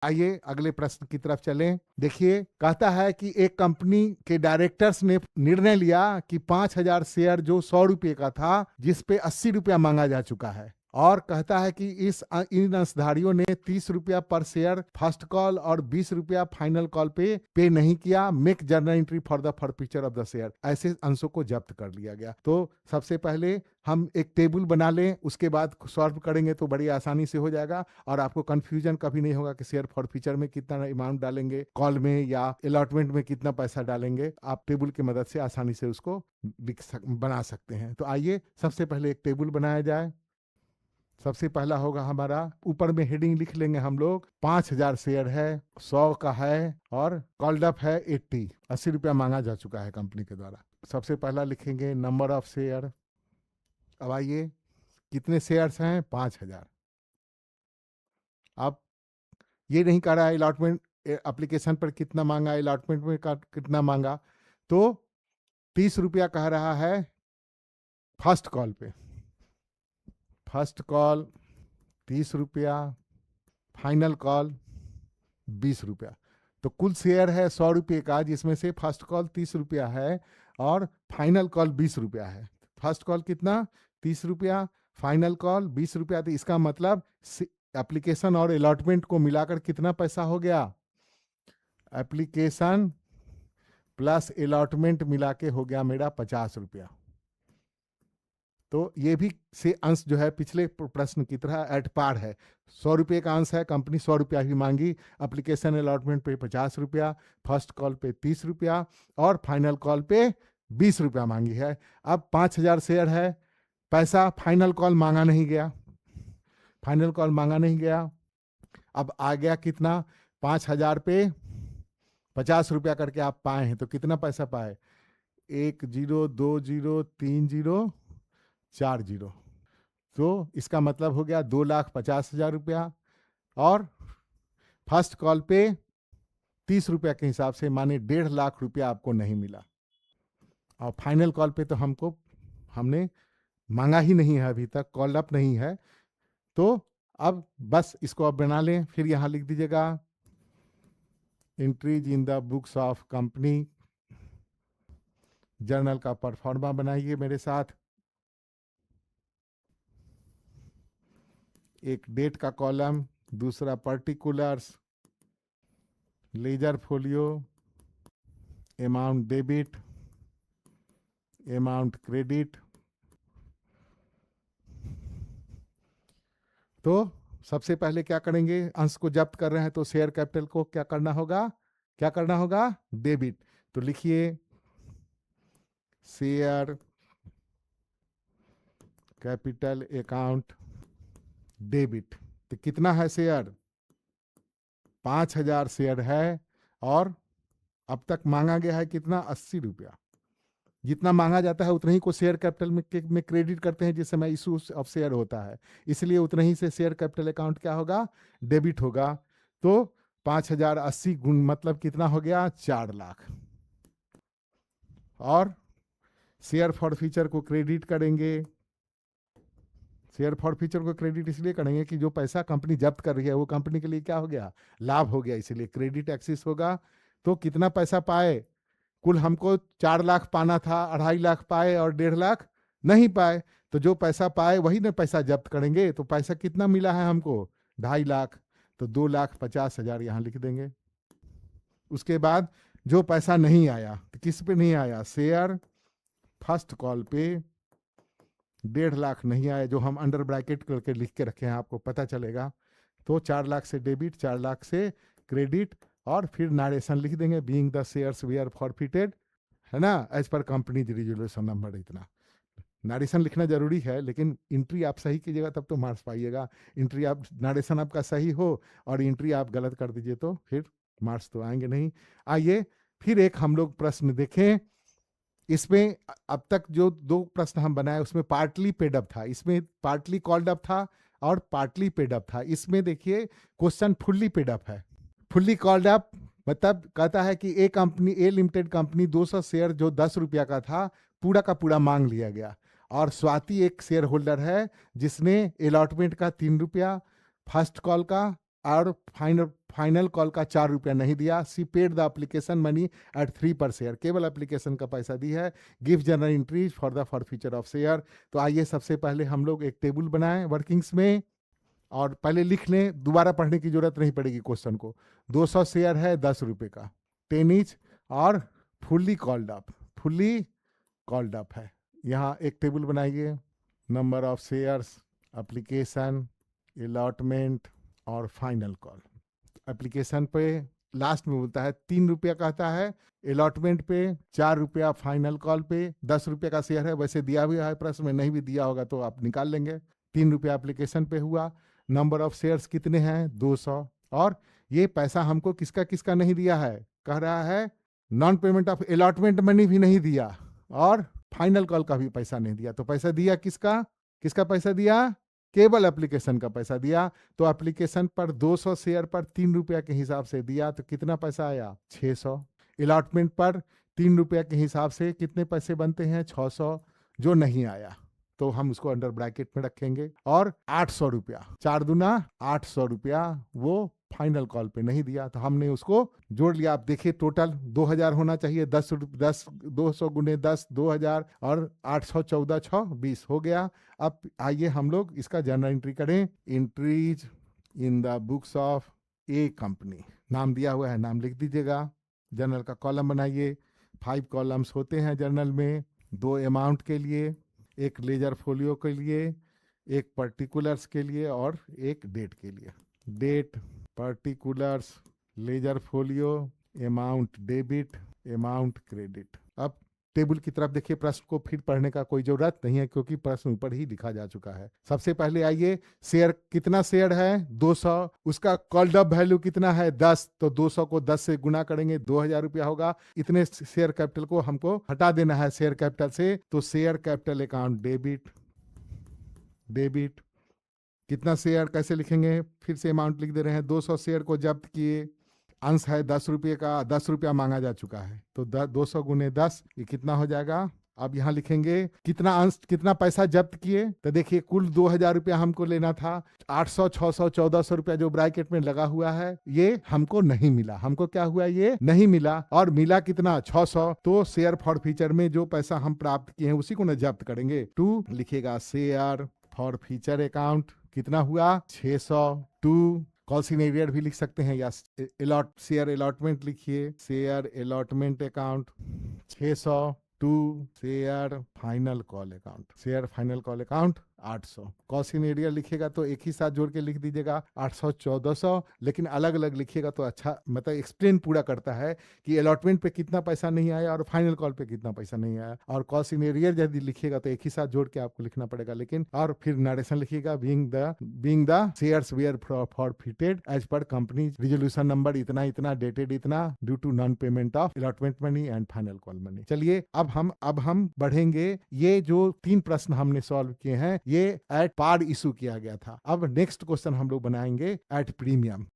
आइए अगले प्रश्न की तरफ चलें। देखिए, कहता है कि एक कंपनी के डायरेक्टर्स ने निर्णय लिया कि 5,000 शेयर जो 100 रुपये का था, जिस पे 80 रुपया मांगा जा चुका है, और कहता है कि इन अंशधारियों ने 30 रुपया पर शेयर फर्स्ट कॉल और 20 रुपया फाइनल कॉल पे नहीं किया। Make journal entry for the forfeiture of the share. ऐसे अंशों को जब्त कर लिया गया। तो सबसे पहले हम एक टेबल बना लें, उसके बाद सॉल्व करेंगे तो बड़ी आसानी से हो जाएगा और आपको कंफ्यूजन कभी नहीं होगा कि शेयर फॉरफीचर में कितना अमाउंट डालेंगे, कॉल में या अलॉटमेंट में कितना पैसा डालेंगे। आप टेबल की मदद से आसानी से उसको बना सकते हैं। तो आइए सबसे पहले एक टेबल बनाया जाए। सबसे पहला होगा हमारा, ऊपर में हेडिंग लिख लेंगे हम लोग, 5,000 शेयर है, 100 का है और कॉल्ड अप है 80 रुपया मांगा जा चुका है कंपनी के द्वारा। सबसे पहला लिखेंगे नंबर ऑफ शेयर। अब आइए, कितने शेयर्स हैं? 5,000। अब ये नहीं कह रहा है अलॉटमेंट एप्लीकेशन पर कितना मांगा, अलॉटमेंट में कितना मांगा। तो 30 रुपया कह रहा है फर्स्ट कॉल पे। फर्स्ट कॉल 30 रुपया, फाइनल कॉल 20 रुपया। तो कुल शेयर है 100 रुपये का, जिसमें से फर्स्ट कॉल 30 रुपया है और फाइनल कॉल 20 रुपया है। फर्स्ट कॉल कितना? 30 रुपया, फाइनल कॉल 20 रुपया। तो इसका मतलब एप्लीकेशन और अलॉटमेंट को मिलाकर कितना पैसा हो गया? एप्लीकेशन प्लस अलॉटमेंट मिला के हो गया मेरा 50 रुपया। तो ये भी से अंश जो है पिछले प्रश्न की तरह एट पार है। 100 रुपये का अंश है, कंपनी 100 रुपया ही मांगी। एप्लीकेशन अलॉटमेंट पे 50 रुपया, फर्स्ट कॉल पे 30 रुपया और फाइनल कॉल पे 20 रुपया मांगी है। अब 5,000 शेयर है, पैसा फाइनल कॉल मांगा नहीं गया, फाइनल कॉल मांगा नहीं गया। अब आ गया कितना? 5,000 पे 50 रुपया करके आप पाए हैं, तो कितना पैसा पाए? 1 0 2 0 3 0 4 0। तो इसका मतलब हो गया 2,50,000 रुपया। और फर्स्ट कॉल पे 30 रुपया के हिसाब से माने 1.5 लाख रुपया आपको नहीं मिला। और फाइनल कॉल पे तो हमने मांगा ही नहीं है, अभी तक कॉल अप नहीं है। तो अब बस इसको अब बना लें। फिर यहां लिख दीजिएगा entries in the books of company. Journal का परफॉर्मा बनाइए मेरे साथ। एक डेट का कॉलम, दूसरा particulars, ledger folio, amount debit, amount credit. तो सबसे पहले क्या करेंगे? अंश को जब्त कर रहे हैं तो शेयर कैपिटल को क्या करना होगा? क्या करना होगा? डेबिट। तो लिखिए शेयर कैपिटल अकाउंट डेबिट। तो कितना है शेयर? 5,000 शेयर है और अब तक मांगा गया है कितना? 80 रुपया। जितना मांगा जाता है उतना ही को शेयर कैपिटल में क्रेडिट करते हैं जिस समय इशू ऑफ शेयर होता है, इसलिए उतना ही से शेयर कैपिटल अकाउंट क्या होगा? डेबिट होगा। तो 5,000 80 गुण मतलब कितना हो गया? 4 लाख। और शेयर फॉर फ्यूचर को क्रेडिट करेंगे। शेयर फॉर फ्यूचर को क्रेडिट इसलिए करेंगे कि जो पैसा कंपनी जब्त कर रही है वो कंपनी के लिए क्या हो गया? लाभ हो गया, इसलिए क्रेडिट एक्सिस होगा। तो कितना पैसा पाए? कुल हमको 4 लाख पाना था, 2.5 लाख पाए और 1.5 लाख नहीं पाए। तो जो पैसा पाए वही ना पैसा जब्त करेंगे। तो पैसा कितना मिला है हमको? 2.5 लाख। तो 2,50,000 यहाँ लिख देंगे। उसके बाद जो पैसा नहीं आया, तो किस पे नहीं आया? शेयर फर्स्ट कॉल पे 1.5 लाख नहीं आया, जो हम अंडर ब्रैकेट करके लिख के रखे हैं, आपको पता चलेगा। तो 4 लाख से डेबिट, 4 लाख से क्रेडिट, और फिर नारेशन लिख देंगे, being the shares we are forfeited, है ना, as per companies resolution number. इतना नारेशन लिखना जरूरी है, लेकिन इंट्री आप सही कीजिएगा तब तो मार्क्स पाइएगा। इंट्री आप, नारेशन आपका सही हो और इंट्री आप गलत कर दीजिए तो फिर मार्क्स तो आएंगे नहीं। आइए फिर एक हम लोग प्रश्न देखें। इसमें अब तक जो 2 प्रश्न हम बनाए उसमें पार्टली पेड अप था, इसमें पार्टली कॉल्ड अप था और पार्टली पेड अप था। इसमें देखिए क्वेश्चन फुल्ली पेड अप है। फुल्ली कॉल्ड अप मतलब कहता है कि ए लिमिटेड कंपनी 200 शेयर जो 10 रुपया का था पूरा का पूरा मांग लिया गया, और स्वाति एक शेयर होल्डर है जिसने अलॉटमेंट का 3 रुपया, फर्स्ट कॉल का और फाइनल कॉल का 4 रुपया नहीं दिया। She paid the application money at 3 पर शेयर, केवल एप्लीकेशन का पैसा दी है। Give journal entries for the forfeiture of share. तो आइए सबसे पहले हम लोग एक टेबल बनाएं वर्किंग्स में, और पहले लिख लें, दोबारा पढ़ने की जरूरत नहीं पड़ेगी क्वेश्चन को। 200 शेयर है 10 रुपये का, 10 ईच, और फुल्ली कॉल्ड अप है। यहाँ एक टेबल बनाइए, number of shares, application, allotment और फाइनल कॉल। एप्लीकेशन पे लास्ट में बोलता है 3 रुपया कहता है, अलॉटमेंट पे 4 रुपया, फाइनल कॉल पे 10 रुपये का शेयर है। वैसे दिया हुआ है प्रश्न में, नहीं भी दिया होगा तो आप निकाल लेंगे। 3 रुपया एप्लीकेशन पे हुआ। नंबर ऑफ शेयर्स कितने हैं? 200। और ये पैसा हमको किसका किसका नहीं दिया है? कह रहा है non payment of allotment money भी नहीं दिया, और फाइनल कॉल का भी पैसा नहीं दिया। तो पैसा दिया किसका किसका पैसा दिया? केवल एप्लीकेशन का पैसा दिया। तो एप्लीकेशन पर 200 शेयर पर 3 रुपया के हिसाब से दिया, तो कितना पैसा आया? 600। अलॉटमेंट पर 3 रुपया के हिसाब से कितने पैसे बनते हैं? 600। जो नहीं आया तो हम उसको अंडर ब्रैकेट में रखेंगे। और 800 रुपया, 4 दूना 800 रुपया वो फाइनल कॉल पे नहीं दिया, तो हमने उसको जोड़ लिया। आप देखिए टोटल 2000 होना चाहिए। 200 गुने 10 2000, और 800 14 6 20 हो गया। अब आइए हम लोग इसका जर्नल एंट्री करें। Entries in the books of A company, नाम दिया हुआ है, नाम लिख दीजिएगा। जर्नल का कॉलम बनाइए। 5 कॉलम्स होते हैं जर्नल में, 2 अमाउंट के लिए, एक लेजर फोलियो के लिए, एक पर्टिकुलर्स के लिए, और एक डेट के लिए। Date, particulars, ledger folio, amount debit, amount credit. अब टेबल की तरफ देखिए। प्रश्न को फिर पढ़ने का कोई जरूरत नहीं है क्योंकि प्रश्न ऊपर ही लिखा जा चुका है। सबसे पहले आइए, शेयर कितना शेयर है? 200। उसका कॉल्ड अप वैल्यू कितना है? 10। तो 200 को 10 से गुना करेंगे, 2000 रुपया होगा। इतने शेयर कैपिटल को हमको हटा देना है शेयर कैपिटल से। तो शेयर कैपिटल अकाउंट डेबिट। कितना शेयर कैसे लिखेंगे? फिर से अमाउंट लिख दे रहे हैं। 200 शेयर को जब्त किए, अंश है 10 रुपये का, 10 रुपया मांगा जा चुका है, तो 200 गुने 10, ये कितना हो जाएगा? अब यहाँ लिखेंगे कितना अंश, कितना पैसा जब्त किए। तो देखिए कुल 2000 रुपया हमको लेना था। 800 600 1400 रुपया जो ब्रैकेट में लगा हुआ है, ये हमको नहीं मिला। हमको क्या हुआ? ये नहीं मिला। और मिला कितना? 600। तो शेयर फॉर फीचर में जो पैसा हम प्राप्त किए हैं उसी को न जब्त करेंगे। 2 लिखिएगा। शेयर फॉर फीचर अकाउंट कितना हुआ? 600। 2 कॉल सिनेरियर भी लिख सकते हैं, या शेयर अलॉटमेंट लिखिए। Share allotment account 600। 2 share final call account 800। Call सिनेरियर लिखिएगा तो एक ही साथ जोड़ के लिख दीजिएगा 800 1400, लेकिन अलग अलग लिखिएगा तो अच्छा, मतलब एक्सप्लेन पूरा करता है कि अलॉटमेंट पे कितना पैसा नहीं आया और फाइनल कॉल पे कितना पैसा नहीं आया। और कॉल सिनेरियर यदि लिखिएगा तो एक ही साथ जोड़ के आपको लिखना पड़ेगा। लेकिन और फिर नरेशन लिखिएगा। Being the shares were forfeited as per company resolution number इतना इतना, डेटेड इतना, due to non payment of allotment money and final call money. चलिए अब हम बढ़ेंगे। ये जो 3 प्रश्न हमने सॉल्व किए हैं, ये एट पार इशू किया गया था। अब नेक्स्ट क्वेश्चन हम लोग बनाएंगे एट प्रीमियम।